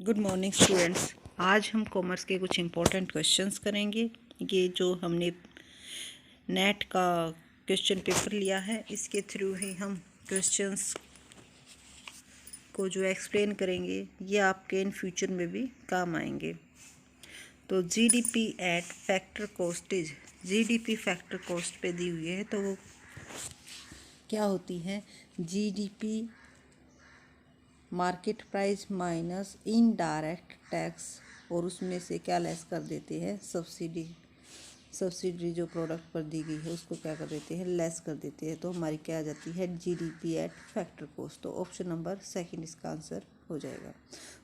Good morning students. आज हम commerce के कुछ इम्पोर्टेंट क्वेश्चंस करेंगे। ये जो हमने नेट का क्वेश्चन पेपर लिया है, इसके थ्रू ही हम क्वेश्चंस को जो एक्सप्लेन करेंगे, ये आपके इन फ्यूचर में भी काम आएंगे। तो GDP at factor costs, GDP factor cost पे दी हुई है, तो वो क्या होती है? GDP market price minus indirect tax, और उसमें से क्या लेस कर देते हैं? सब्सिडी जो प्रोडक्ट पर दी गई है उसको क्या कर देते हैं? लेस कर देते हैं। तो हमारी क्या आ जाती है? GDP at factor cost. तो ऑप्शन नंबर सेकंड इसका आंसर हो जाएगा।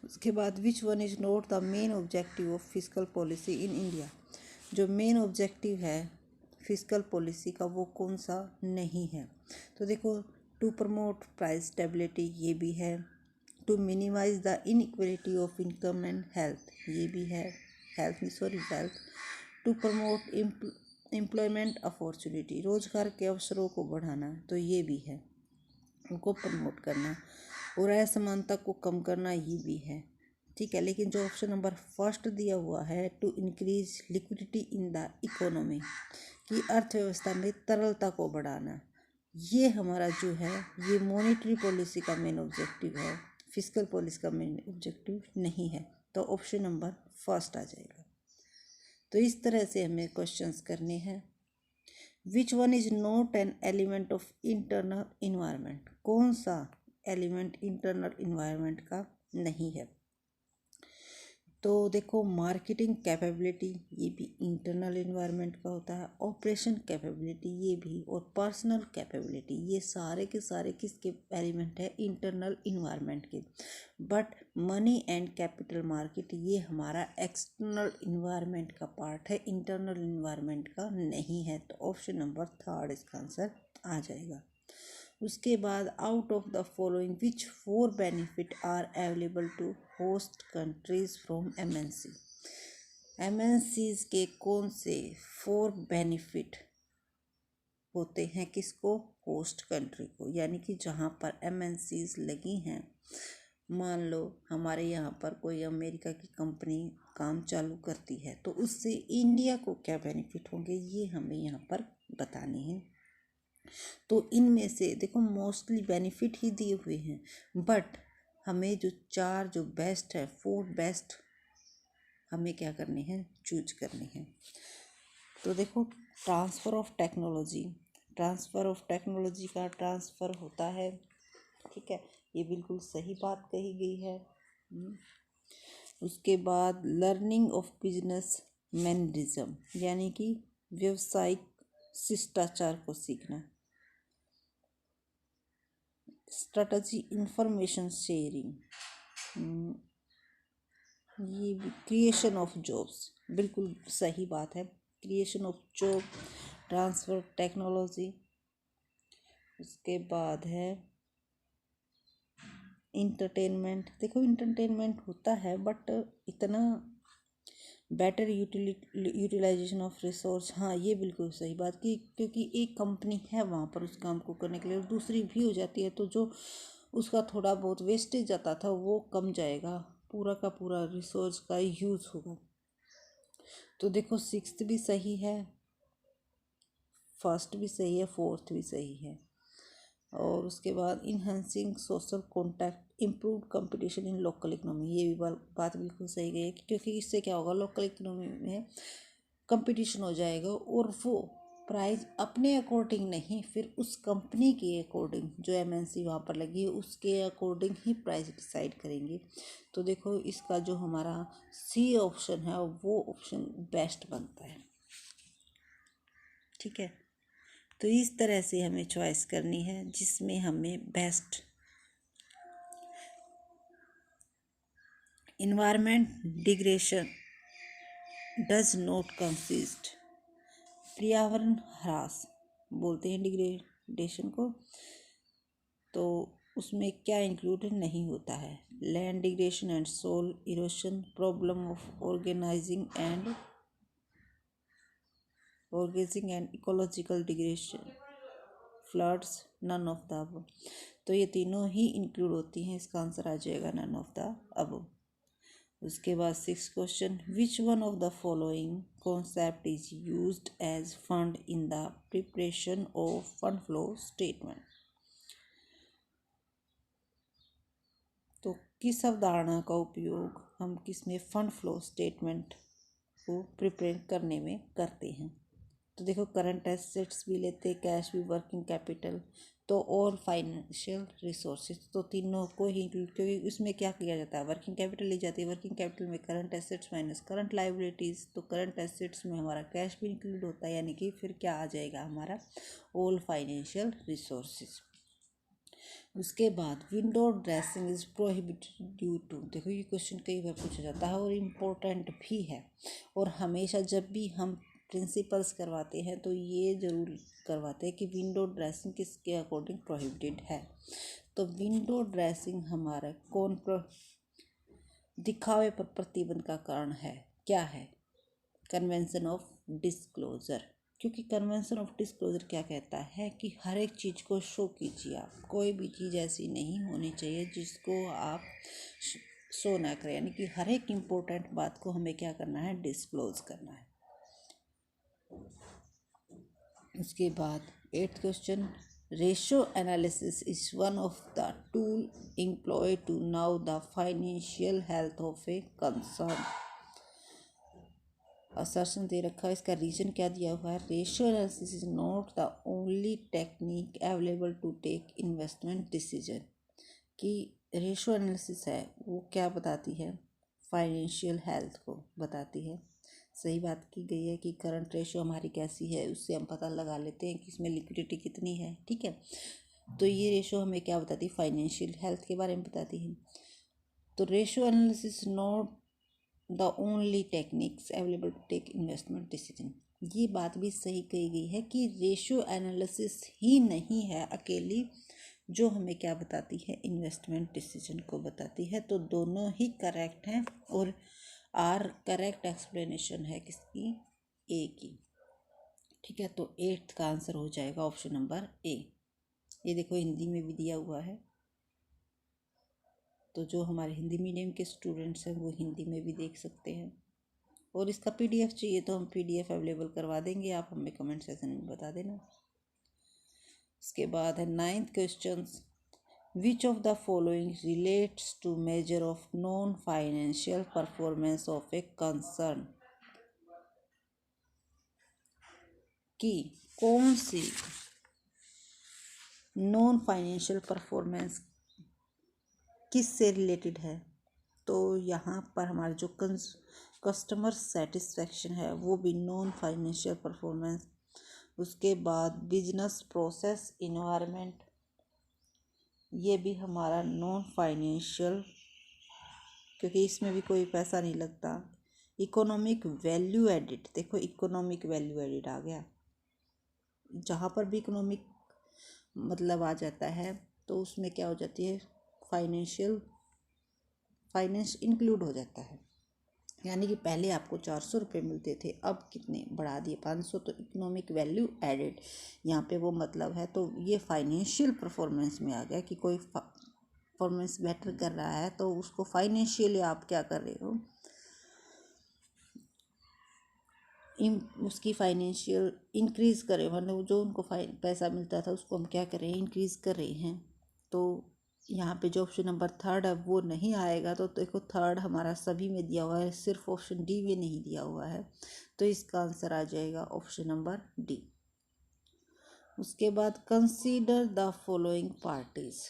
उसके बाद विच one is not the main objective of fiscal policy in India? जो मेन ऑब्जेक्टिव है फिस्कल पॉलिसी का, वो कौन सा नहीं है? तो देखो, टू प्रमोट प्राइस स्टेबिलिटी, ये भी है। To minimise the inequality of income and health, ये भी है। Wealth. To promote employment opportunity, रोजगार के अवसरों को बढ़ाना, तो ये भी है, उनको प्रमोट करना। और असमानता को कम करना, ये भी है। ठीक है, लेकिन जो ऑप्शन नंबर फर्स्ट दिया हुआ है, to increase liquidity in the economy, कि अर्थव्यवस्था में तरलता को बढ़ाना, ये हमारा जो है, ये मॉनेटरी पॉलिसी का मेन ऑब्जेक्टिव है, फिस्कल पॉलिसी का मेन ऑब्जेक्टिव नहीं है। तो ऑप्शन नंबर फर्स्ट आ जाएगा। तो इस तरह से हमें क्वेश्चंस करने हैं। विच one is not an element of internal environment? कौन सा एलिमेंट इंटरनल इन्वायरमेंट का नहीं है? तो देखो, मार्केटिंग कैपेबिलिटी, ये भी इंटरनल इन्वायरमेंट का होता है। ऑपरेशन कैपेबिलिटी, ये भी। और पर्सनल कैपेबिलिटी, ये सारे के सारे किसके एलिमेंट है? इंटरनल इन्वायरमेंट के। But money and capital market, ये हमारा एक्सटर्नल इन्वायरमेंट का पार्ट है, इंटरनल इन्वायरमेंट का नहीं है। तो ऑप्शन नंबर थर्ड इसका आंसर आ जाएगा। उसके बाद, out of the following which four benefit are available to host countries from MNC? MNCs के कौन से 4 बेनिफिट होते हैं? किसको? होस्ट कंट्री को। यानी कि जहाँ पर एमएनसीज लगी हैं, मान लो हमारे यहाँ पर कोई अमेरिका की कंपनी काम चालू करती है, तो उससे इंडिया को क्या बेनिफिट होंगे, ये हमें यहाँ पर बताने हैं। तो इनमें से देखो, मोस्टली बेनिफिट ही दिए हुए हैं, बट हमें जो 4 जो बेस्ट है, 4 बेस्ट हमें क्या करने हैं? चूज करने हैं। तो देखो, ट्रांसफ़र ऑफ टेक्नोलॉजी, का ट्रांसफ़र होता है। ठीक है, ये बिल्कुल सही बात कही गई है। उसके बाद, लर्निंग ऑफ बिजनेस मैनरिज्म, यानी कि व्यवसायिक शिष्टाचार को सीखना। स्ट्रेटजी इंफॉर्मेशन शेयरिंग, ये भी। क्रिएशन ऑफ जॉब्स, बिल्कुल सही बात है, creation of job, transfer technology. उसके बाद है इंटरटेनमेंट। देखो, इंटरटेनमेंट होता है, बट इतना बेटर यूटिलाइजेशन ऑफ रिसोर्स, हाँ ये बिल्कुल सही बात की, क्योंकि एक कंपनी है वहाँ पर उस काम को करने के लिए, और दूसरी भी हो जाती है, तो जो उसका थोड़ा बहुत वेस्टेज जाता था वो कम जाएगा, पूरा का पूरा रिसोर्स का यूज़ होगा। तो देखो, 6th भी सही है, फर्स्ट भी सही है, 4th भी सही है। और उसके बाद, enhancing social contact, improve competition in local economy, ये भी बात बिल्कुल सही गई है, क्योंकि इससे क्या होगा? लोकल इकोनॉमी में कंपटीशन हो जाएगा, और वो प्राइस अपने अकॉर्डिंग नहीं, फिर उस कंपनी के अकॉर्डिंग, जो एमएनसी वहाँ पर लगी है उसके अकॉर्डिंग ही प्राइस डिसाइड करेंगे। तो देखो, इसका जो हमारा सी ऑप्शन है, वो ऑप्शन बेस्ट बनता है। ठीक है, तो इस तरह से हमें चॉइस करनी है, जिसमें हमें best. Environment degradation does not consist, पर्यावरण ह्रास बोलते हैं डिग्रेडेशन को, तो उसमें क्या इंक्लूडेड नहीं होता है? Land degradation and soil erosion, problem of organising and ecological degradation, floods, none of the above. तो ये तीनों ही इंक्लूड होती हैं, इसका आंसर आ जाएगा नन ऑफ द अबव। उसके बाद 6 question, which one of the following concept is used as fund in the preparation of fund flow statement. तो किस अवधारणा का उपयोग हम किस में फंड फ्लो स्टेटमेंट को प्रिपेयर करने में करते हैं। तो देखो करंट एसेट्स भी लेते हैं, कैश भी, वर्किंग कैपिटल, तो और फाइनेंशियल रिसोर्सेज, तो तीनों को ही इंक्लूड, क्योंकि उसमें क्या किया जाता है, वर्किंग कैपिटल ली जाती है, वर्किंग कैपिटल में current assets minus current liabilities, तो करंट एसेट्स में हमारा कैश भी इंक्लूड होता है, यानी कि फिर क्या आ जाएगा हमारा ऑल फाइनेंशियल रिसोर्सेज। उसके बाद window dressing is prohibited due to, देखो ये क्वेश्चन कई बार पूछा जाता है और इम्पोर्टेंट भी है, और हमेशा जब भी हम प्रिंसिपल्स करवाते हैं तो ये ज़रूर करवाते हैं कि विंडो ड्रेसिंग किसके अकॉर्डिंग प्रोहिबिटेड है। तो विंडो ड्रेसिंग हमारा कौन दिखावे पर प्रतिबंध का कारण है, क्या है, कन्वेंशन ऑफ डिस्क्लोजर, क्योंकि कन्वेंशन ऑफ डिस्क्लोजर क्या कहता है कि हर एक चीज़ को शो कीजिए, आप कोई भी चीज़ ऐसी नहीं होनी चाहिए जिसको आप शो ना करें, यानी कि हर एक इम्पोर्टेंट बात को हमें क्या करना है, डिस्क्लोज करना है। उसके बाद 8th question, ratio analysis is one of the tool employed to know the financial health of a concern. Assertion दे रखा है, इसका रीजन क्या दिया हुआ है, ratio analysis is not the only technique available to take investment decision. कि ratio analysis है वो क्या बताती है, फाइनेंशियल हेल्थ को बताती है। सही बात की गई है कि करंट रेशियो हमारी कैसी है, उससे हम पता लगा लेते हैं कि इसमें लिक्विडिटी कितनी है, ठीक है। तो ये रेशियो हमें क्या बताती है, फाइनेंशियल हेल्थ के बारे में बताती है। तो ratio analysis not the only techniques available to take investment decision, ये बात भी सही कही गई है कि रेशियो एनालिसिस ही नहीं है अकेली जो हमें क्या बताती है, इन्वेस्टमेंट डिसीजन को बताती है। तो दोनों ही करेक्ट हैं और आर करेक्ट एक्सप्लेनेशन है किसकी, ए की, ठीक है। तो 8th का आंसर हो जाएगा ऑप्शन नंबर ए। ये देखो हिंदी में भी दिया हुआ है, तो जो हमारे हिंदी मीडियम के स्टूडेंट्स हैं वो हिंदी में भी देख सकते हैं, और इसका पीडीएफ चाहिए तो हम पीडीएफ अवेलेबल करवा देंगे, आप हमें कमेंट सेक्शन में बता देना। इसके बाद है 9th question, which of the following relates to major of non financial performance of a concern. कि कौन सी नॉन फाइनेंशियल परफॉर्मेंस किस से रिलेटेड है, तो यहाँ पर हमारा जो कस्टमर सेटिस्फेक्शन है वो भी नॉन फाइनेंशियल परफॉर्मेंस। उसके बाद बिजनेस प्रोसेस इन्वायरमेंट, ये भी हमारा नॉन फाइनेंशियल, क्योंकि इसमें भी कोई पैसा नहीं लगता। इकोनॉमिक वैल्यू एडिड, देखो इकोनॉमिक वैल्यू एडिड आ गया, जहाँ पर भी इकोनॉमिक मतलब आ जाता है तो उसमें क्या हो जाती है, फाइनेंस इंक्लूड हो जाता है। यानी कि पहले आपको 400 रुपये मिलते थे, अब कितने बढ़ा दिए, 500, तो इकोनॉमिक वैल्यू एडेड यहाँ पे वो मतलब है। तो ये फाइनेंशियल परफॉर्मेंस में आ गया कि कोई परफॉर्मेंस बेटर कर रहा है तो उसको फाइनेंशियली आप क्या कर रहे हो, उसकी फाइनेंशियल इंक्रीज करें, मतलब जो उनको पैसा मिलता था उसको हम क्या कर रहे हैं, इंक्रीज कर रहे हैं। तो यहाँ पे जो ऑप्शन नंबर 3 है वो नहीं आएगा। तो देखो 3 हमारा सभी में दिया हुआ है, सिर्फ ऑप्शन डी में नहीं दिया हुआ है, तो इसका आंसर आ जाएगा ऑप्शन नंबर डी। उसके बाद कंसीडर द फॉलोइंग पार्टीज,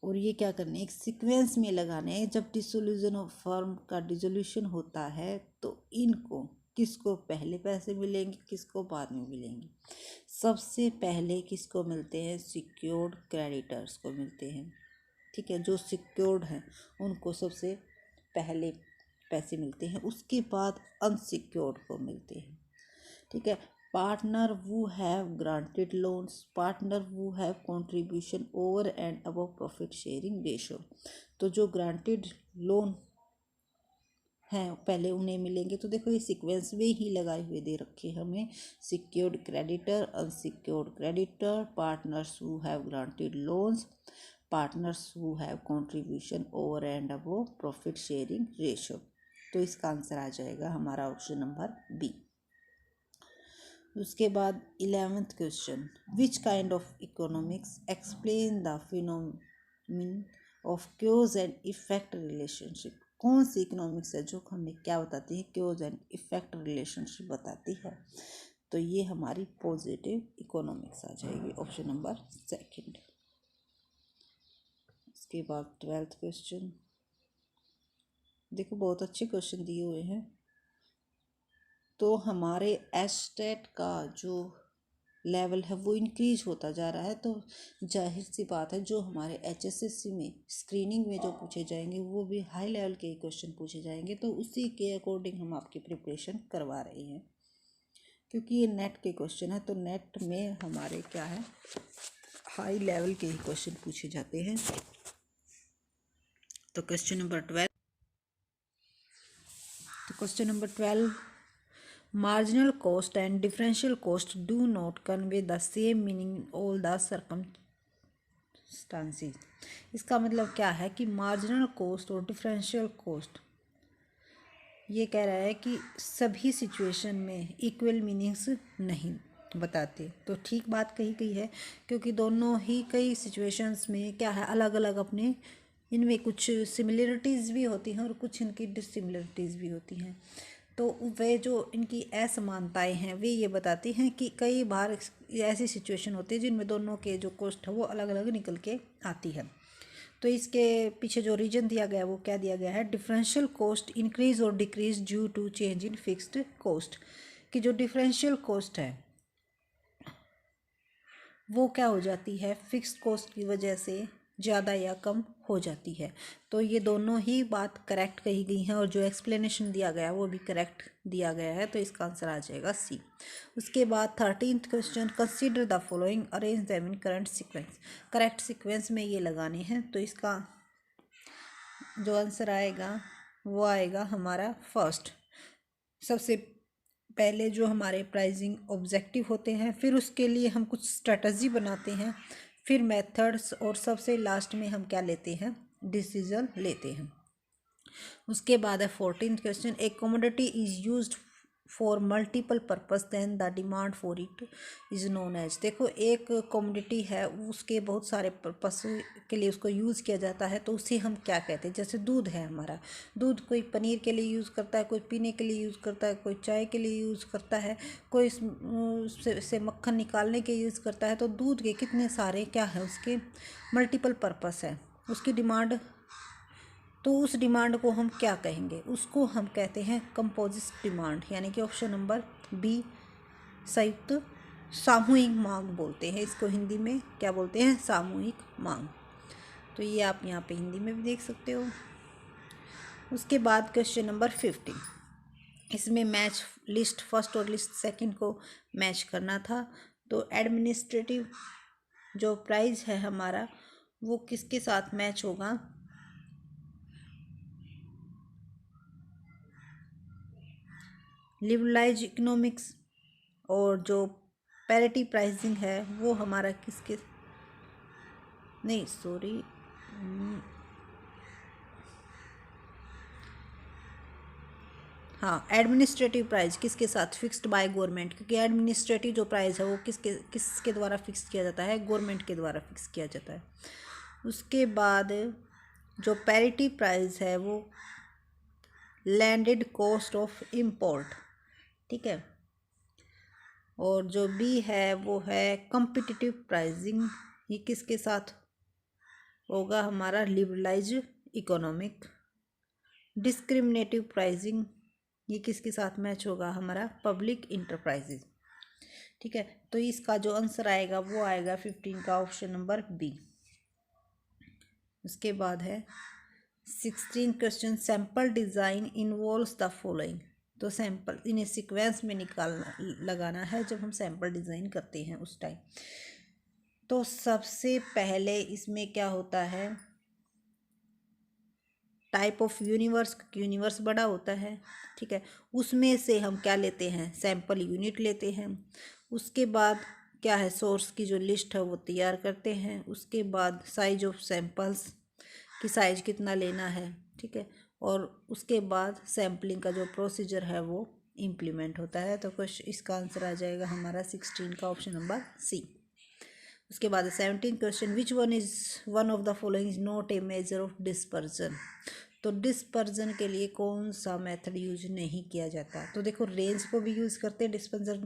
और ये क्या करना है, एक सीक्वेंस में लगाने हैं। जब डिसोल्यूशन ऑफ फर्म का डिसोल्यूशन होता है तो इनको किसको पहले पैसे मिलेंगे, किसको बाद में मिलेंगे। सबसे पहले किसको मिलते हैं, सिक्योर्ड क्रेडिटर्स को मिलते हैं, ठीक है। जो सिक्योर्ड हैं उनको सबसे पहले पैसे मिलते हैं, उसके बाद अनसिक्योर्ड को मिलते हैं, ठीक है। Partner who have granted loans, partner who have contribution over and above profit sharing ratio, तो जो ग्रांटेड लोन हैं पहले उन्हें मिलेंगे। तो देखो ये सीक्वेंस में ही लगाए हुए दे रखे हमें, secured creditor, unsecured creditor, partners who have granted loans, partners who have contribution over and above profit sharing ratio. तो इसका आंसर आ जाएगा हमारा ऑप्शन नंबर बी। उसके बाद 11th question, which kind of economics explain the phenomenon of chaos and effect relationship. कौन सी economics है जो हमें क्या बताती है, क्योज एंड इफेक्ट रिलेशनशिप बताती है। तो ये हमारी पॉजिटिव इकोनॉमिक्स आ जाएगी, ऑप्शन नंबर सेकंड। उसके बाद 12th क्वेश्चन, देखो बहुत अच्छे क्वेश्चन दिए हुए हैं। तो हमारे एस्टेट का जो लेवल है वो इंक्रीज होता जा रहा है, तो जाहिर सी बात है जो हमारे HSSC में स्क्रीनिंग में जो पूछे जाएंगे वो भी हाई लेवल के क्वेश्चन पूछे जाएंगे। तो उसी के अकॉर्डिंग हम आपकी प्रिपरेशन करवा रहे हैं, क्योंकि ये नेट के क्वेश्चन है। तो नेट में हमारे क्या है, हाई लेवल के ही क्वेश्चन पूछे जाते हैं। तो question number 12, marginal cost and differential cost do not convey the same meaning in all the circumstances। इसका मतलब क्या है कि मार्जिनल कॉस्ट और डिफरेंशियल कॉस्ट ये कह रहा है कि सभी सिचुएशन में इक्वल मीनिंग्स नहीं बताते। तो ठीक बात कही गई है, क्योंकि दोनों ही कई सिचुएशंस में क्या है, अलग अलग अपने इनमें कुछ सिमिलरिटीज़ भी होती हैं और कुछ इनकी डिसिमिलरिटीज़ भी होती हैं। तो वे जो इनकी असमानताएं हैं वे ये बताती हैं कि कई बार ऐसी सिचुएशन होती है जिनमें दोनों के जो कॉस्ट है वो अलग अलग निकल के आती है। तो इसके पीछे जो रीजन दिया गया है वो क्या दिया गया है, डिफरेंशियल कॉस्ट इंक्रीज और decrease due to change in fixed cost. कि जो डिफरेंशियल कॉस्ट है वो क्या हो जाती है, फिक्स्ड कॉस्ट की वजह से ज़्यादा या कम हो जाती है। तो ये दोनों ही बात करेक्ट कही गई हैं और जो एक्सप्लेनेशन दिया गया है वो भी करेक्ट दिया गया है। तो इसका आंसर आ जाएगा सी। उसके बाद 13th question, consider the following, arrange them in current sequence. Correct sequence में ये लगाने हैं। तो इसका जो आंसर आएगा वो आएगा हमारा फर्स्ट। सबसे पहले जो हमारे प्राइसिंग ऑब्जेक्टिव होते हैं, फिर उसके लिए हम कुछ स्ट्रेटजी बनाते हैं, फिर मेथड्स, और सबसे लास्ट में हम क्या लेते हैं, डिसीजन लेते हैं। उसके बाद है 14th question, a commodity is used for multiple purpose then the demand for it is known as. देखो एक कमोडिटी है, उसके बहुत सारे पर्पस के लिए उसको यूज़ किया जाता है, तो उसे हम क्या कहते हैं। जैसे दूध है हमारा, दूध कोई पनीर के लिए यूज़ करता है, कोई पीने के लिए यूज़ करता है, कोई चाय के लिए यूज़ करता है, कोई से मक्खन निकालने के यूज़ करता है। तो दूध के कितने सारे क्या है, उसके मल्टीपल पर्पस है, उसकी डिमांड। तो उस डिमांड को हम क्या कहेंगे, उसको हम कहते हैं कंपोजिट डिमांड, यानी कि ऑप्शन नंबर बी संयुक्त सामूहिक मांग बोलते हैं इसको। हिंदी में क्या बोलते हैं, सामूहिक मांग। तो ये आप यहाँ पे हिंदी में भी देख सकते हो। उसके बाद क्वेश्चन नंबर 15, इसमें मैच लिस्ट फर्स्ट और लिस्ट सेकंड को मैच करना था। तो एडमिनिस्ट्रेटिव जो प्राइस है हमारा वो किसके साथ मैच होगा, लिबरलाइज इकोनॉमिक्स, और जो पैरिटी प्राइसिंग है वो हमारा किसके, नहीं सॉरी, हाँ एडमिनिस्ट्रेटिव प्राइस किसके साथ, फिक्स्ड बाय गवर्नमेंट, क्योंकि एडमिनिस्ट्रेटिव जो प्राइस है वो किसके द्वारा फिक्स किया जाता है, गवर्नमेंट के द्वारा फिक्स किया जाता है। उसके बाद जो पैरिटी प्राइस है वो लैंडेड कॉस्ट ऑफ इम्पोर्ट, ठीक है। और जो बी है वो है कम्पिटिटिव प्राइसिंग, ये किसके साथ होगा हमारा, लिबरलाइज इकोनॉमिक। डिस्क्रिमिनेटिव प्राइसिंग ये किसके साथ मैच होगा, हमारा पब्लिक इंटरप्राइजेज, ठीक है। तो इसका जो आंसर आएगा वो आएगा 15 का ऑप्शन नंबर बी। उसके बाद है 16 question, sample design involves the following. तो सैंपल इन्हें सीक्वेंस में लगाना है जब हम सैंपल डिज़ाइन करते हैं उस टाइम। तो सबसे पहले इसमें क्या होता है, टाइप ऑफ यूनिवर्स, यूनिवर्स बड़ा होता है, ठीक है। उसमें से हम क्या लेते हैं, सैंपल यूनिट लेते हैं। उसके बाद क्या है, सोर्स की जो लिस्ट है वो तैयार करते हैं। उसके बाद साइज ऑफ सैंपल्स कि साइज कितना लेना है, ठीक है। और उसके बाद सैम्पलिंग का जो प्रोसीजर है वो इम्प्लीमेंट होता है। तो क्वेश्चन इसका आंसर आ जाएगा हमारा 16 का ऑप्शन नंबर सी। उसके बाद 17 question, which one is one of the following is not a measure of dispersion. तो डिस्पर्जन के लिए कौन सा मेथड यूज नहीं किया जाता। तो देखो रेंज को भी यूज़ करते हैं डिस्पर्जन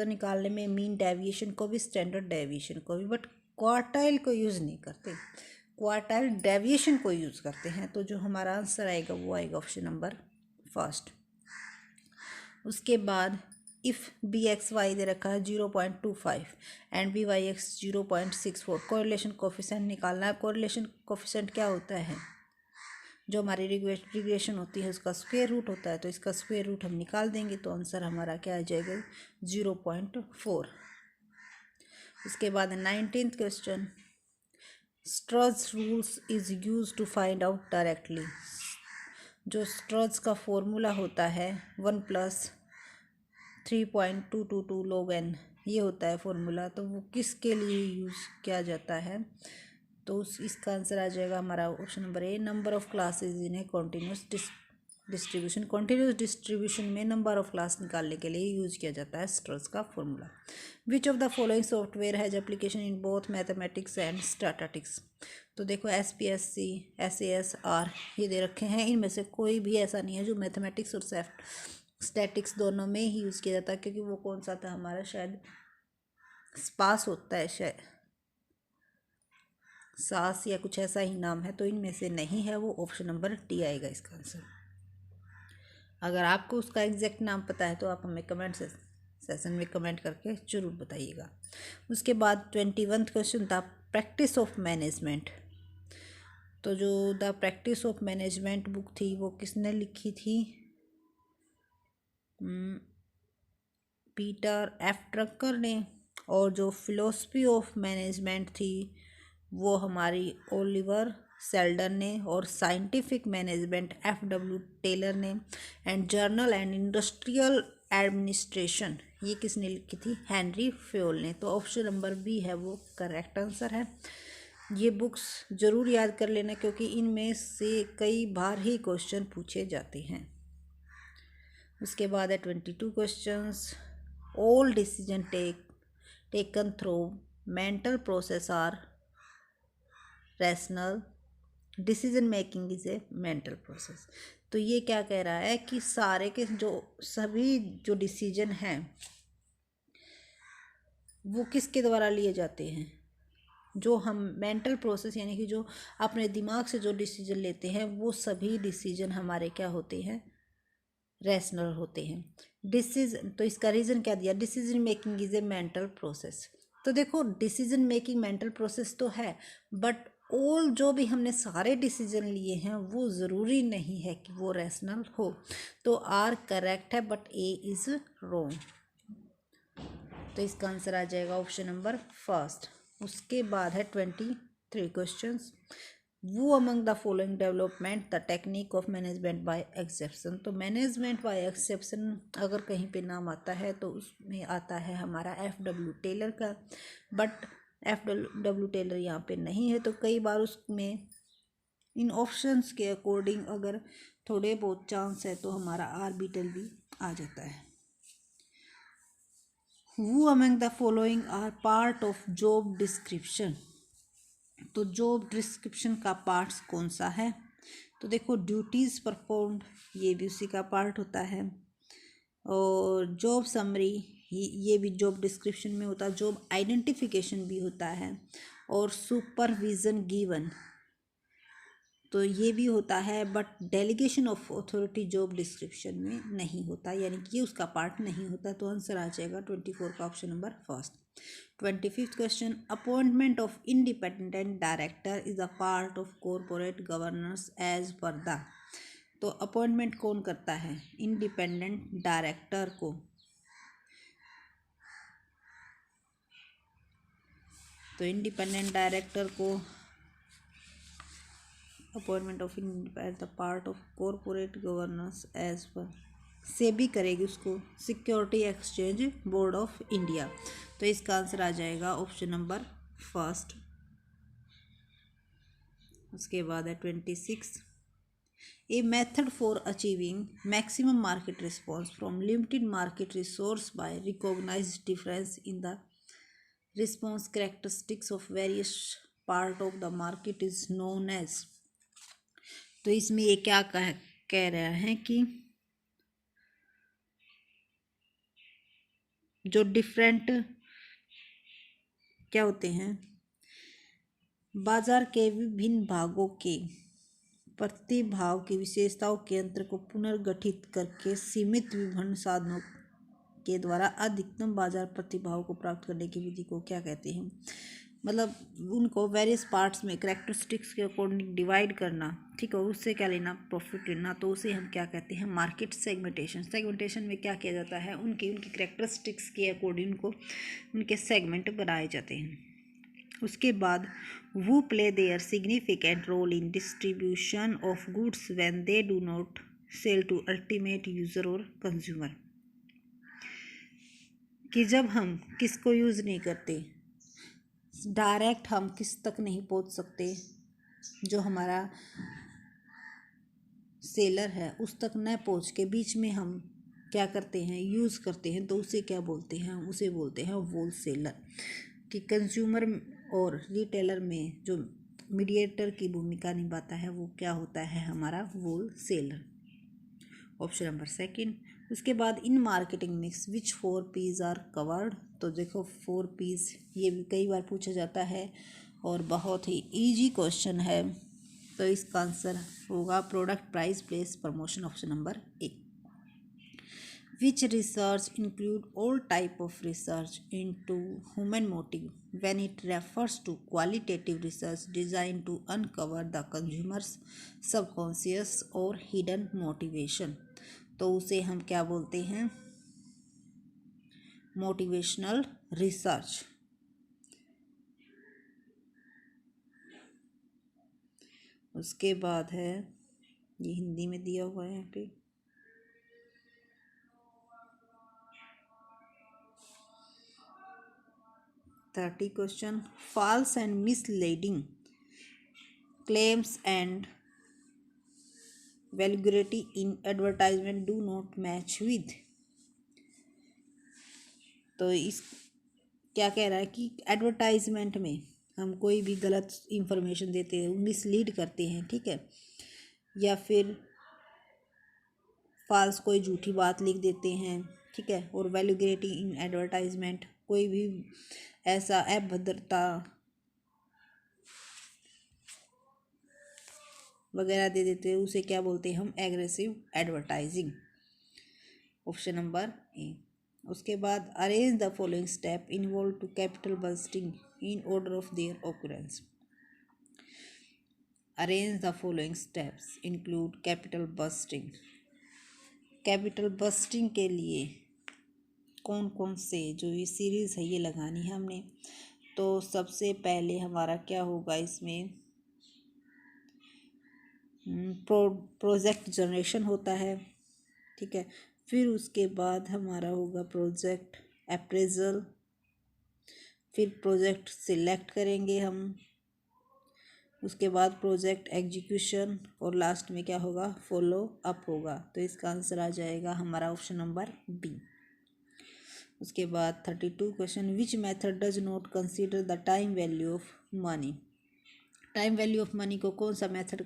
निकालने में, मीन डेविएशन को भी, स्टैंडर्ड डेविएशन को भी, बट क्वार्टाइल को यूज़ नहीं करते, क्वार्टाइल डेविएशन को यूज़ करते हैं। तो जो हमारा आंसर आएगा वो आएगा ऑप्शन नंबर फर्स्ट। उसके बाद इफ़ बी एक्स वाई दे रखा है 0.25 and B Y X 0.64, correlation coefficient निकालना है। कोरिलेशन कोफिशिएंट क्या होता है, जो हमारी रिग्रेशन होती है उसका स्क्वायर रूट होता है। तो इसका स्क्वायर रूट हम निकाल देंगे तो आंसर हमारा क्या आ जाएगा 0.4। उसके बाद 19th question, Sturges rules is use to find out directly. जो स्ट्रज का फॉर्मूला होता है 1+3.222 log n, ये होता है फॉर्मूला। तो वो किसके लिए यूज़ किया जाता है, तो इसका आंसर आ जाएगा हमारा option number A, number of classes in A continuous distribution. Continuous distribution में नंबर ऑफ क्लास निकालने के लिए यूज़ किया जाता है स्ट्रस का formula. Which of the following software has application in both mathematics and statistics. तो देखो SPSC SAS R ये दे रखे हैं, इनमें से कोई भी ऐसा नहीं है जो मैथमेटिक्स और स्टैटिक्स दोनों में ही यूज़ किया जाता है, क्योंकि वो कौन सा था हमारा, शायद स्पास होता है, शायद सास या कुछ ऐसा ही नाम है। तो इनमें से नहीं है वो, ऑप्शन नंबर डी आएगा इसका आंसर। अगर आपको उसका एग्जैक्ट नाम पता है तो आप हमें कमेंट सेशन में कमेंट करके ज़रूर बताइएगा। उसके बाद 21 क्वेश्चन था प्रैक्टिस ऑफ मैनेजमेंट। तो जो the practice of management book थी वो किसने लिखी थी, पीटर F ड्रकर ने। और जो फिलोसफी ऑफ मैनेजमेंट थी वो हमारी ओलिवर सेल्डन ने। और साइंटिफिक मैनेजमेंट FW टेलर ने। And journal and industrial administration ये किसने लिखी थी, हेनरी फ्योल ने। तो ऑप्शन नंबर बी है वो करेक्ट आंसर है। ये बुक्स ज़रूर याद कर लेना क्योंकि इनमें से कई बार ही क्वेश्चन पूछे जाते हैं। उसके बाद है 22 questions, all decision taken through mental process are rational, decision making is a mental process. तो ये क्या कह रहा है कि सारे के जो सभी जो डिसीजन हैं वो किसके द्वारा लिए जाते हैं, जो हम मेंटल प्रोसेस यानी कि जो अपने दिमाग से जो डिसीजन लेते हैं वो सभी डिसीजन हमारे क्या होते हैं, रैशनल होते हैं। डिसीजन, तो इसका रीज़न क्या दिया, decision making is a mental process. तो देखो डिसीजन मेकिंग मेंटल प्रोसेस तो है, बट ऑल जो भी हमने सारे डिसीजन लिए हैं वो ज़रूरी नहीं है कि वो रैशनल हो। तो आर करेक्ट है बट ए इज़ रॉन्ग। तो इसका आंसर आ जाएगा ऑप्शन नंबर फर्स्ट। उसके बाद है 23 क्वेश्चंस, वो among the following development the technique of management by exception. तो मैनेजमेंट बाय एक्सेप्शन अगर कहीं पे नाम आता है तो उसमें आता है हमारा FW टेलर का, बट FW टेलर यहाँ पे नहीं है। तो कई बार उसमें इन ऑप्शंस के अकॉर्डिंग अगर थोड़े बहुत चांस है तो हमारा आर्बिटल भी आ जाता है। Who among the following are part of job description। तो जॉब डिस्क्रिप्शन का पार्ट्स कौन सा है, तो देखो ड्यूटीज़ परफॉर्म्ड ये भी उसी का पार्ट होता है। और जॉब समरी ये भी जॉब डिस्क्रिप्शन में होता है। जॉब आइडेंटिफिकेशन भी होता है। और सुपरविज़न गिवन तो ये भी होता है, but delegation of authority job description में नहीं होता, यानी कि ये उसका पार्ट नहीं होता। तो आंसर आ जाएगा 24 का option number first. 25th question, appointment of independent director is a part of corporate governance as per the. तो अपॉइंटमेंट कौन करता है इंडिपेंडेंट डायरेक्टर को, तो इंडिपेंडेंट डायरेक्टर को appointment of as the part of corporate governance as per SEBI करेगी उसको, security exchange board of India. तो इसका आंसर आ जाएगा ऑप्शन नंबर फर्स्ट। उसके बाद है 26, a method for achieving maximum market response from limited market resource by recognise difference in the response characteristics of various part of the market is known as. तो इसमें ये क्या कह रहा है कि जो डिफरेंट क्या होते हैं, बाजार के विभिन्न भागों के प्रतिभाव की विशेषताओं के अंतर को पुनर्गठित करके सीमित विभिन्न साधनों के द्वारा अधिकतम बाजार प्रतिभाव को प्राप्त करने की विधि को क्या कहते हैं। मतलब उनको वेरियस पार्ट्स में कैरेक्टरिस्टिक्स के अकॉर्डिंग डिवाइड करना, ठीक है, उससे क्या लेना, प्रॉफिट लेना, तो उसे हम क्या कहते हैं, मार्केट सेगमेंटेशन। सेगमेंटेशन में क्या किया जाता है, उनकी कैरेक्टरिस्टिक्स के अकॉर्डिंग उनको उनके सेगमेंट बनाए जाते हैं। उसके बाद वो play their significant role in distribution of goods when they do not sell to ultimate user और कंज्यूमर। कि जब हम किसको यूज़ नहीं करते, डायरेक्ट हम किस तक नहीं पहुंच सकते, जो हमारा सेलर है उस तक न पहुंच के बीच में हम क्या करते हैं, यूज़ करते हैं, तो उसे क्या बोलते हैं, उसे बोलते हैं होल सेलर। कि कंज्यूमर और रिटेलर में जो मीडिएटर की भूमिका निभाता है वो क्या होता है, हमारा wholesaler. Option number second. उसके बाद in marketing mix which 4 P's are covered. तो देखो 4 P's ये भी कई बार पूछा जाता है और बहुत ही इजी क्वेश्चन है। तो इसका आंसर होगा product, price, place, promotion. Option number A. Which research include all type of research into human motive when it refers to qualitative research designed to uncover the consumer's subconscious or hidden motivation। तो उसे हम क्या बोलते हैं, motivational research. उसके बाद है, ये हिंदी में दिया हुआ है यहाँ पे, thirty question. False and misleading claims and vulgarity in advertisement do not match with. तो इस क्या कह रहा है कि एडवर्टाइजमेंट में हम कोई भी गलत इंफॉर्मेशन देते हैं, मिसलीड करते हैं, ठीक है, या फिर फॉल्स कोई झूठी बात लिख देते हैं, ठीक है, और वल्गैरिटी इन एडवर्टाइजमेंट कोई भी ऐसा अभद्रता वगैरह दे देते हैं, उसे क्या बोलते हैं हम, aggressive advertising. Option number A. उसके बाद arrange the following step involve to capital busting in order of their occurrence. Arrange the following steps include capital busting. Capital busting के लिए कौन कौन से जो ये सीरीज़ है ये लगानी है हमने। तो सबसे पहले हमारा क्या होगा इसमें, प्रोजेक्ट जनरेशन होता है, ठीक है, फिर उसके बाद हमारा होगा प्रोजेक्ट अप्रेजल, फिर प्रोजेक्ट सिलेक्ट करेंगे हम, उसके बाद प्रोजेक्ट एग्जीक्यूशन, और लास्ट में क्या होगा, फॉलो अप होगा। तो इसका आंसर आ जाएगा हमारा ऑप्शन नंबर बी। उसके बाद 32 question. Which method does not consider the time value of money. Time value of money को कौन सा मेथड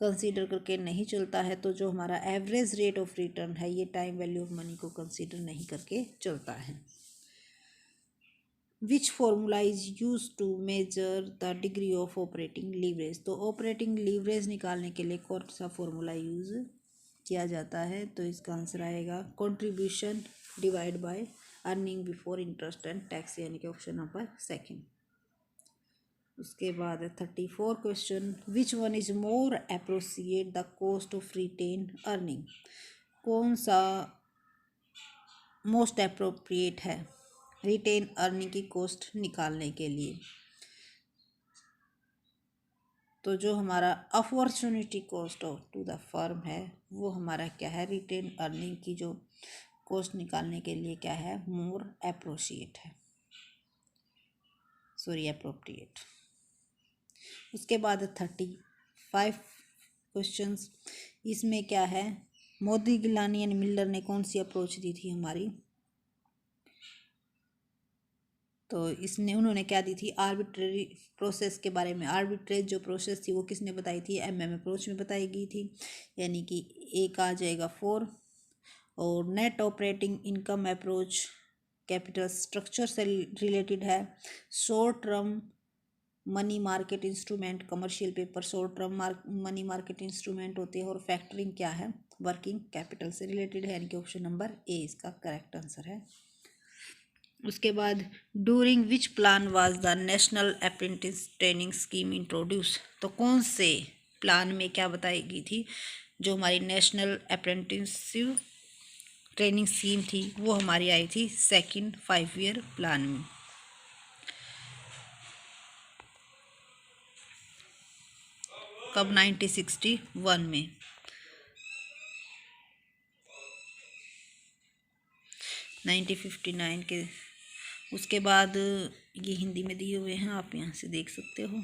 कंसीडर करके नहीं चलता है, तो जो हमारा एवरेज रेट ऑफ रिटर्न है ये टाइम वैल्यू ऑफ मनी को कंसीडर नहीं करके चलता है। Which formula is use to measure the degree of operating leverage. तो ऑपरेटिंग लीवरेज निकालने के लिए कौन सा फॉर्मूला यूज किया जाता है, तो इसका आंसर आएगा contribution divide by earning before interest and tax, यानी कि ऑप्शन नंबर सेकंड। उसके बाद 34 question. Which one is more appropriate the cost of retain earning. कौन सा मोस्ट अप्रोप्रिएट है रिटेन अर्निंग की कॉस्ट निकालने के लिए। तो जो हमारा opportunity cost of to the firm है वो हमारा क्या है, रिटेन अर्निंग की जो कॉस्ट निकालने के लिए क्या है, मोर अप्रोप्रिएट है, सॉरी अप्रोप्रिएट। उसके बाद 35 क्वेश्चंस, इसमें क्या है, मोदी, गिलानी एंड मिल्लर ने कौन सी अप्रोच दी थी हमारी, तो इसने उन्होंने क्या दी थी, आर्बिट्रेरी प्रोसेस के बारे में। आर्बिट्रेज जो प्रोसेस थी वो किसने बताई थी, एमएम अप्रोच में बताई गई थी, यानी कि एक आ जाएगा 4। और net operating income approach capital structure से रिलेटेड है। Short term money market instrument, commercial paper short term money market instrument होते हैं। और फैक्टरिंग क्या है, वर्किंग कैपिटल से रिलेटेड है, यानी कि ऑप्शन नंबर ए इसका करेक्ट आंसर है। उसके बाद during which plan was the national apprentice training scheme introduce, तो कौन से प्लान में क्या बताई गई थी, जो हमारी नेशनल अप्रेंटिसशिप ट्रेनिंग स्कीम थी वो हमारी आई थी सेकंड 5 ईयर प्लान में। कब, 1961 में। नाइनटीन 59 के। उसके बाद ये हिंदी में दिए हुए हैं, आप यहाँ से देख सकते हो।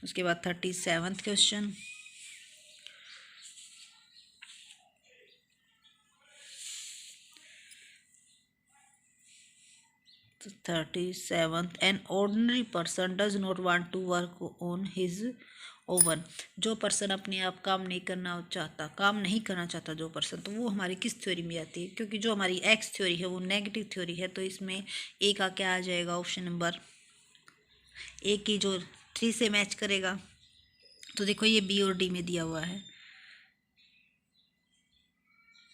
उसके बाद 37वां क्वेश्चन, तो 37th, an ordinary person does not want to work on his own, जो पर्सन अपने आप काम नहीं करना चाहता जो पर्सन, तो वो हमारी किस थ्योरी में आती है, क्योंकि जो हमारी एक्स थ्योरी है वो नेगेटिव थ्योरी है, तो इसमें ए का क्या आ जाएगा, ऑप्शन नंबर ए की जो 3 से मैच करेगा। तो देखो ये बी और डी में दिया हुआ है।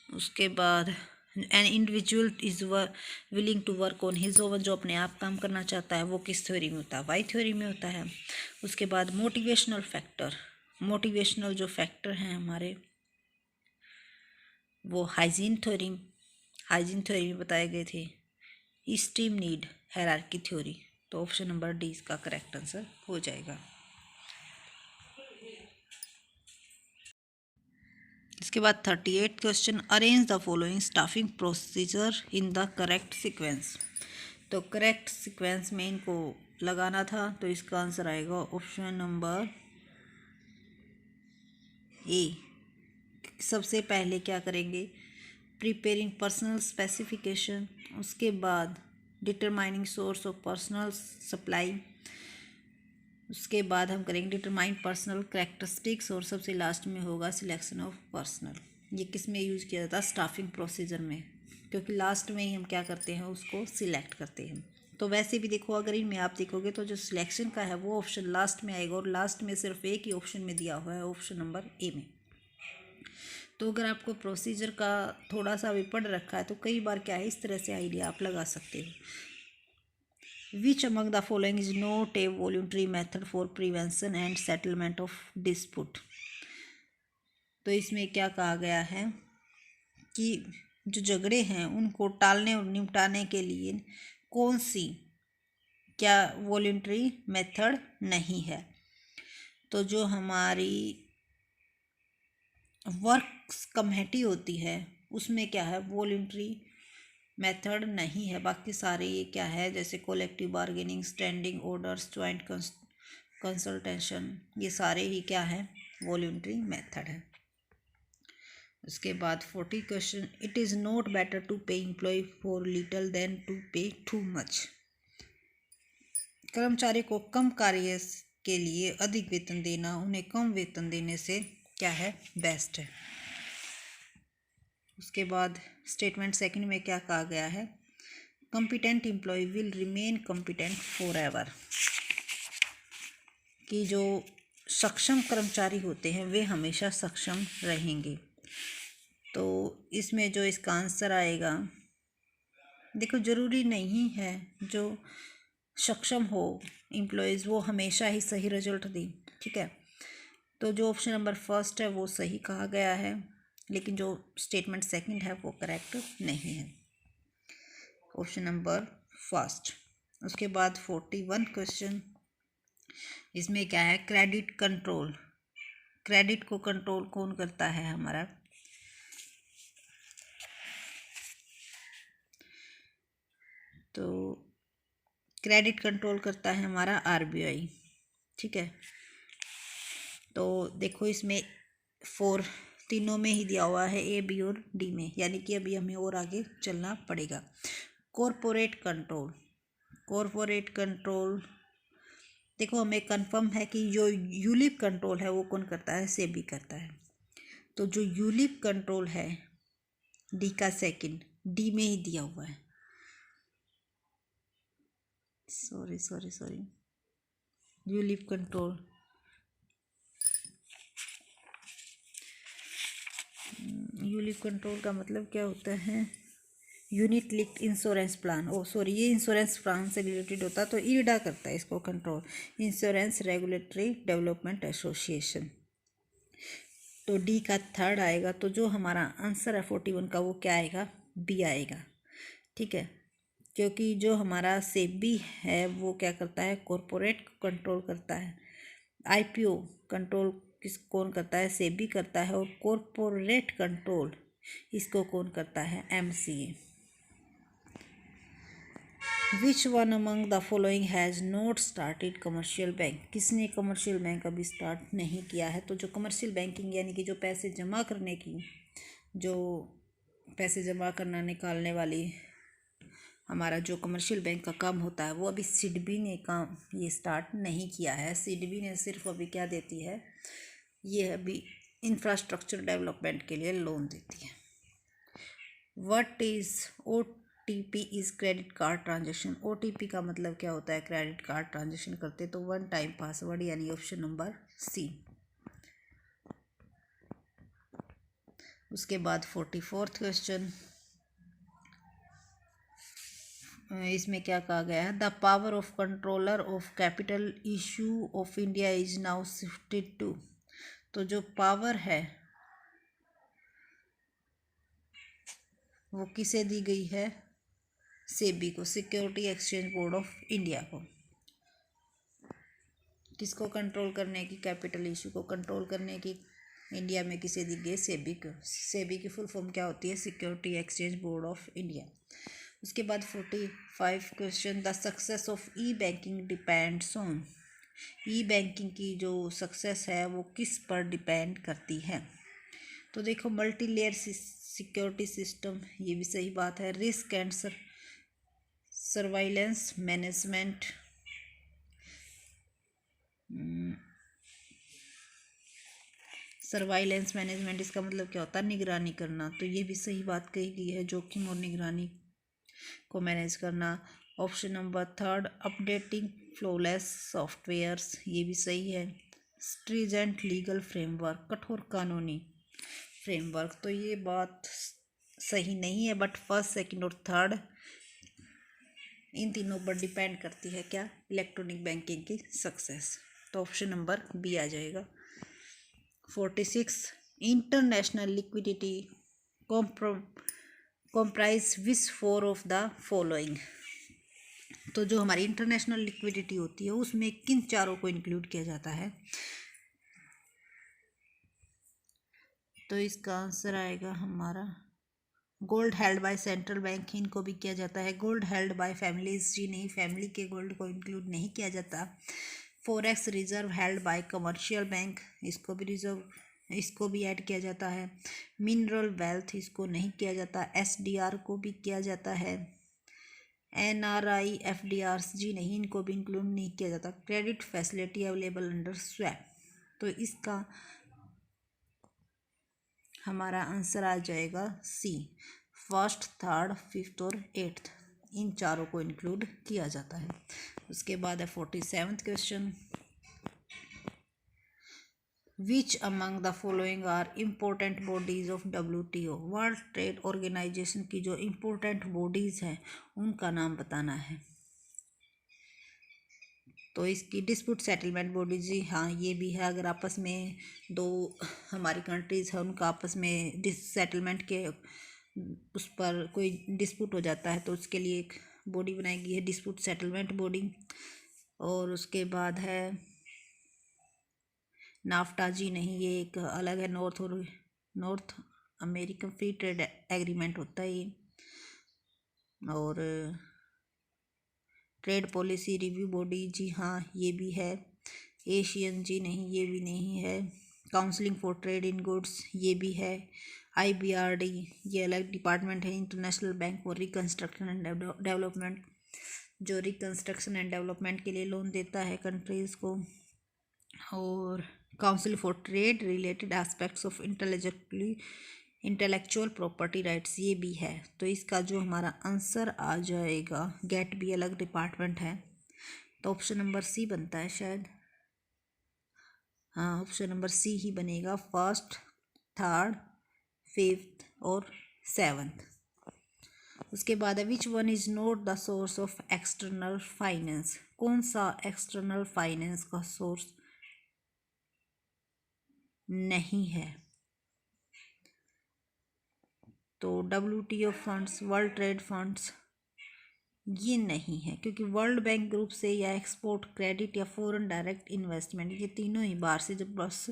उसके बाद an individual is willing to work on his own, जो अपने आप काम करना चाहता है वो किस थ्योरी में होता है, वाई थ्योरी में होता है। उसके बाद मोटिवेशनल फैक्टर, मोटिवेशनल जो फैक्टर हैं हमारे वो हाइजीन थ्योरी में बताए गए थे। स्टीम नीड हायरार्की थ्योरी, तो ऑप्शन नंबर डी इसका करेक्ट आंसर हो जाएगा। इसके बाद 38 question, arrange the following staffing procedure in the correct sequence, तो करेक्ट सीक्वेंस में इनको लगाना था, तो इसका आंसर आएगा ऑप्शन नंबर ए। सबसे पहले क्या करेंगे, प्रिपेयरिंग पर्सनल स्पेसिफिकेशन, उसके बाद determining source of personal supply, उसके बाद हम करेंगे डिटरमाइन पर्सनल कैरेक्टरिस्टिक्स, और सबसे लास्ट में होगा सिलेक्शन ऑफ पर्सनल। ये किस में यूज़ किया जाता है, स्टाफिंग प्रोसीजर में, क्योंकि लास्ट में ही हम क्या करते हैं, उसको सिलेक्ट करते हैं। तो वैसे भी देखो, अगर इनमें आप देखोगे तो जो सिलेक्शन का है वो ऑप्शन लास्ट में आएगा, और लास्ट में सिर्फ एक ही ऑप्शन में दिया हुआ है, ऑप्शन नंबर ए में। तो अगर आपको प्रोसीजर का थोड़ा सा भी पढ़ रखा है तो कई बार क्या है, इस तरह से आइडिया आप लगा सकते हो। Which among the following is not a voluntary method for prevention and settlement of dispute, तो इसमें क्या कहा गया है कि जो झगड़े हैं उनको टालने और निपटाने के लिए कौन सी क्या वॉलंटरी मेथड नहीं है, तो जो हमारी वर्क्स कमेटी होती है उसमें क्या है, वॉलंटरी मेथड नहीं है। बाकी सारे ये क्या है, जैसे collective bargaining, standing orders, joint consultation, ये सारे ही क्या है, वॉलंटरी मेथड है। उसके बाद 40 question, it is not better to pay employ for little than to pay too much, कर्मचारी को कम कार्य के लिए अधिक वेतन देना उन्हें कम वेतन देने से क्या है, बेस्ट है। उसके बाद स्टेटमेंट सेकंड में क्या कहा गया है, competent employ will remain competent for ever, कि जो सक्षम कर्मचारी होते हैं वे हमेशा सक्षम रहेंगे। तो इसमें जो इसका आंसर आएगा, देखो ज़रूरी नहीं है जो सक्षम हो एम्प्लॉयज़ वो हमेशा ही सही रिजल्ट दें, ठीक है। तो जो ऑप्शन नंबर फर्स्ट है वो सही कहा गया है, लेकिन जो स्टेटमेंट सेकंड है वो करेक्ट नहीं है, ऑप्शन नंबर फर्स्ट। उसके बाद 41 क्वेश्चन, इसमें क्या है, क्रेडिट कंट्रोल। क्रेडिट को कंट्रोल कौन करता है हमारा, तो क्रेडिट कंट्रोल करता है हमारा आरबीआई। ठीक है, तो देखो इसमें 4 तीनों में ही दिया हुआ है, ए बी और डी में, यानी कि अभी हमें और आगे चलना पड़ेगा। कॉरपोरेट कंट्रोल, कॉरपोरेट कंट्रोल देखो हमें कंफर्म है कि जो यूलिप कंट्रोल है वो कौन करता है, सेबी करता है। तो जो यूलिप कंट्रोल है डी का सेकंड, डी में ही दिया हुआ है, sorry ULIP control, ULIP control का मतलब क्या होता है, यूनिट लिंक्ड इंश्योरेंस प्लान, ओ सॉरी ये इंश्योरेंस प्लान से रिलेटेड होता है, तो ईडा करता है इसको control, insurance regulatory development association. तो डी का थर्ड आएगा, तो जो हमारा आंसर है 41 का वो क्या आएगा, बी आएगा। ठीक है, क्योंकि जो हमारा सेबी है वो क्या करता है, कॉरपोरेट कंट्रोल करता है। आईपीओ कंट्रोल कौन करता है, सेबी करता है, और कॉरपोरेट कंट्रोल इसको कौन करता है, MCA. Which one among the following has not started commercial bank, किसने कमर्शियल बैंक अभी स्टार्ट नहीं किया है। तो जो कमर्शियल बैंकिंग यानी कि जो पैसे जमा करने की, जो पैसे जमा करना निकालने वाली हमारा जो कमर्शियल बैंक का काम होता है, वो अभी सिडबी ने काम ये स्टार्ट नहीं किया है। सिडबी ने सिर्फ अभी क्या देती है, ये अभी इंफ्रास्ट्रक्चर डेवलपमेंट के लिए लोन देती है। What is OTP is credit card transaction. OTP का मतलब क्या होता है, क्रेडिट कार्ड ट्रांजेक्शन करते तो वन टाइम पासवर्ड, यानी ऑप्शन नंबर सी। उसके बाद 44th क्वेश्चन, इसमें क्या कहा गया है, the power of controller of capital issue of India is now shifted to. तो जो पावर है वो किसे दी गई है, सेबी को, security exchange board of India को। किसको कंट्रोल करने की, कैपिटल इशू को कंट्रोल करने की इंडिया में किसे दी गई, सेबी को। सेबी की फुल फॉर्म क्या होती है, security exchange board of India. उसके बाद 45 question, the success of E banking depends on. E banking की जो सक्सेस है वो किस पर डिपेंड करती है। तो देखो मल्टी लेयर सिक्योरिटी सिस्टम, ये भी सही बात है। Risk and surveillance management, surveillance management इसका मतलब क्या होता है, निगरानी करना। तो ये भी सही बात कही गई है, जोखिम और निगरानी को मैनेज करना। Option number third, updating flawless softwares, ये भी सही है। स्ट्रीजेंट लीगल फ्रेमवर्क, कठोर कानूनी फ्रेमवर्क, तो ये बात सही नहीं है, बट फर्स्ट सेकंड और थर्ड इन तीनों पर डिपेंड करती है क्या, इलेक्ट्रॉनिक बैंकिंग की सक्सेस। तो ऑप्शन नंबर बी आ जाएगा। 46, international liquidity comprise which 4 of the following. तो जो हमारी इंटरनेशनल लिक्विडिटी होती है उसमें किन चारों को इंक्लूड किया जाता है। तो इसका आंसर आएगा हमारा gold held by central bank, इनको भी किया जाता है। गोल्ड हेल्ड बाय फैमिलीज, जी नहीं, फैमिली के गोल्ड को इंक्लूड नहीं किया जाता। Forex reserve held by commercial bank, इसको भी ऐड किया जाता है। मिनरल वेल्थ, इसको नहीं किया जाता। SDR को भी किया जाता है। NRI FDRs, जी नहीं, इनको भी इंक्लूड नहीं किया जाता। Credit facility available under swap, तो इसका हमारा आंसर आ जाएगा सी। फर्स्ट, थर्ड, फिफ्थ और एट्थ, इन चारों को इंक्लूड किया जाता है। उसके बाद है 47th question, which among the following are important bodies of WTO। World trade organisation की जो इम्पोर्टेंट बॉडीज हैं उनका नाम बताना है। तो इसकी डिस्प्यूट सेटलमेंट बॉडीज, जी हाँ ये भी है। अगर आपस में दो हमारी कंट्रीज़ है उनका आपस में सेटलमेंट के उस पर कोई डिस्प्यूट हो जाता है तो उसके लिए एक बॉडी बनाई गई है डिस्प्यूट सेटलमेंट बॉडी। और उसके बाद है नाफ्टा जी नहीं, ये एक अलग है, north American free trade agreement होता है ये। और ट्रेड पॉलिसी रिव्यू बॉडी, जी हाँ ये भी है। एशियन जी नहीं, ये भी नहीं है। Counselling for trade in goods, ये भी है। IBRD ये अलग डिपार्टमेंट है। International bank for reconstruction and development, जो रिकंस्ट्रक्शन एंड डेवलपमेंट के लिए लोन देता है कंट्रीज़ को। और council for trade related aspects of intellectual property rights, ये भी है। तो इसका जो हमारा आंसर आ जाएगा, गेट भी अलग डिपार्टमेंट है, तो ऑप्शन नंबर सी बनता है शायद। हाँ, ऑप्शन नंबर सी ही बनेगा, फर्स्ट, थर्ड, फिफ्थ और सेवन्थ। उसके बाद है which one is not the source of external finance, कौन सा एक्सटर्नल फाइनेंस का सोर्स नहीं है। तो WTO funds, world trade funds ये नहीं है, क्योंकि वर्ल्ड बैंक ग्रुप से या एक्सपोर्ट क्रेडिट या फॉरेन डायरेक्ट इन्वेस्टमेंट, ये तीनों ही बाहर से जब बस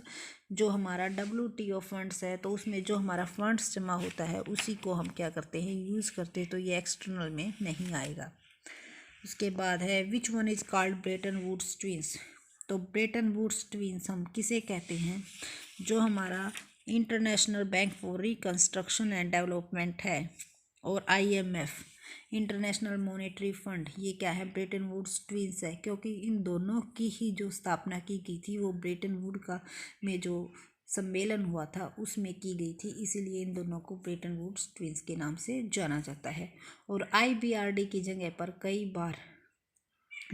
जो हमारा WTO फंड्स है तो उसमें जो हमारा फंड्स जमा होता है उसी को हम क्या करते हैं, यूज़ करते हैं, तो ये एक्सटर्नल में नहीं आएगा। उसके बाद है which one is called Bretton Woods twins, तो ब्रेटन वुड्स ट्विंस हम किसे कहते हैं, जो हमारा international bank for reconstruction and development है और IMF इंटरनेशनल मॉनेटरी फंड, ये क्या है, ब्रेटन वुड्स ट्विंस है, क्योंकि इन दोनों की ही जो स्थापना की गई थी वो ब्रेटन वुड का में जो सम्मेलन हुआ था उसमें की गई थी, इसीलिए इन दोनों को ब्रेटन वुड्स ट्विंस के नाम से जाना जाता है। और IBRD की जगह पर कई बार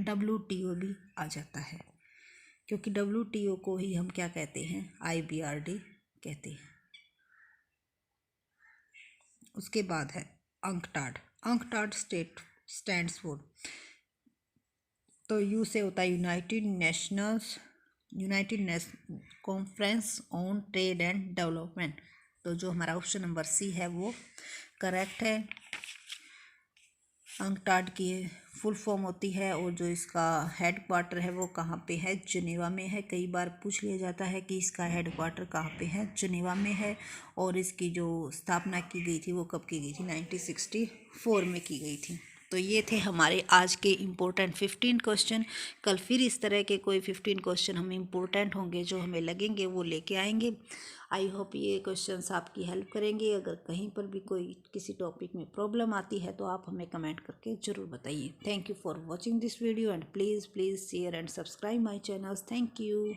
WTO भी आ जाता है, क्योंकि WTO को ही हम क्या कहते हैं, IBRD कहते हैं। उसके बाद है अंकटाड, अंकटाड स्टैंड्स फॉर, तो यू से होता है United Nations conference on trade and development, तो जो हमारा ऑप्शन नंबर सी है वो करेक्ट है। अंकटाड की फुल फॉर्म होती है और जो इसका हेड क्वार्टर है वो कहाँ पे है, जिनेवा में है। कई बार पूछ लिया जाता है कि इसका हेड क्वार्टर कहाँ पे है, जिनेवा में है। और इसकी जो स्थापना की गई थी वो कब की गई थी, 1964 में की गई थी। तो ये थे हमारे आज के इम्पोर्टेंट 15 क्वेश्चन। कल फिर इस तरह के कोई 15 क्वेश्चन हमें इम्पोर्टेंट होंगे जो हमें लगेंगे वो लेके आएंगे। आई होप ये क्वेश्चंस आपकी हेल्प करेंगे। अगर कहीं पर भी कोई किसी टॉपिक में प्रॉब्लम आती है तो आप हमें कमेंट करके ज़रूर बताइए। Thank you for watching this video and please share and subscribe my channels. Thank you.